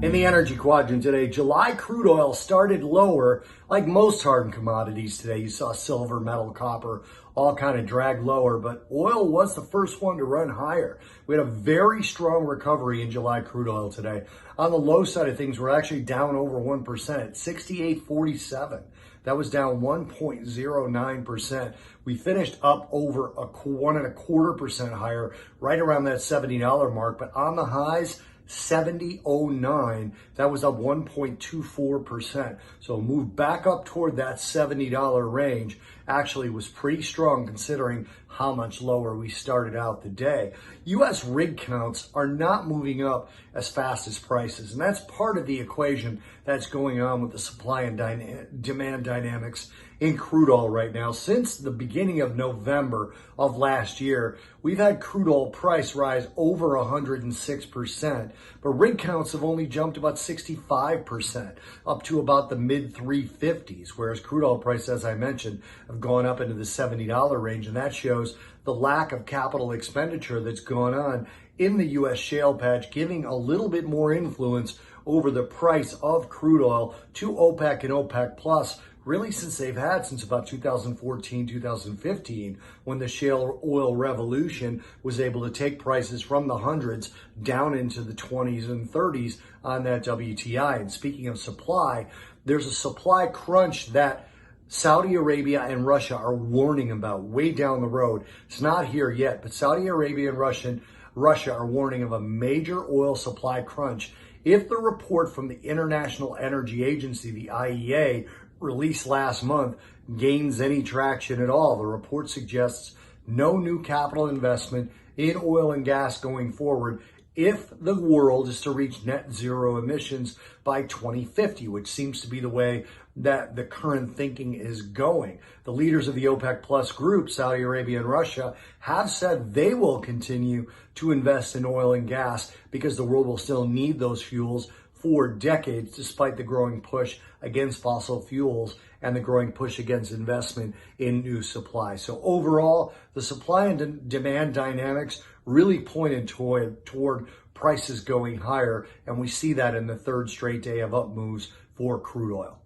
In the energy quadrant today, July crude oil started lower, like most hardened commodities today. You saw silver, metal, copper, all kind of drag lower, but oil was the first one to run higher. We had a very strong recovery in July crude oil today. On the low side of things, we're actually down over 1% at 68.47. That was down 1.09%. We finished up over 1.25% higher, right around that $70 mark, but on the highs, 70.09, that was up 1.24%. So moved back up toward that $70 range. Actually was pretty strong considering how much lower we started out the day. U.S. rig counts are not moving up as fast as prices, and that's part of the equation that's going on with the supply and demand dynamics in crude oil right now. Since the beginning of November of last year, we've had crude oil price rise over 106%, but rig counts have only jumped about 65%, up to about the mid 350s, whereas crude oil prices, as I mentioned, have gone up into the $70 range, and that shows the lack of capital expenditure that's gone on in the U.S. shale patch, giving a little bit more influence over the price of crude oil to OPEC and OPEC Plus, really since about 2014, 2015, when the shale oil revolution was able to take prices from the hundreds down into the 20s and 30s on that WTI. And speaking of supply, there's a supply crunch that Saudi Arabia and Russia are warning about way down the road. It's not here yet, but Saudi Arabia and Russia are warning of a major oil supply crunch if the report from the International Energy Agency, the IEA, released last month, gains any traction at all. The report suggests no new capital investment in oil and gas going forward if the world is to reach net zero emissions by 2050, which seems to be the way that the current thinking is going. The leaders of the OPEC Plus group, Saudi Arabia and Russia, have said they will continue to invest in oil and gas because the world will still need those fuels for decades, despite the growing push against fossil fuels and the growing push against investment in new supply. So overall, the supply and demand dynamics really pointed toward prices going higher, and we see that in the third straight day of up moves for crude oil.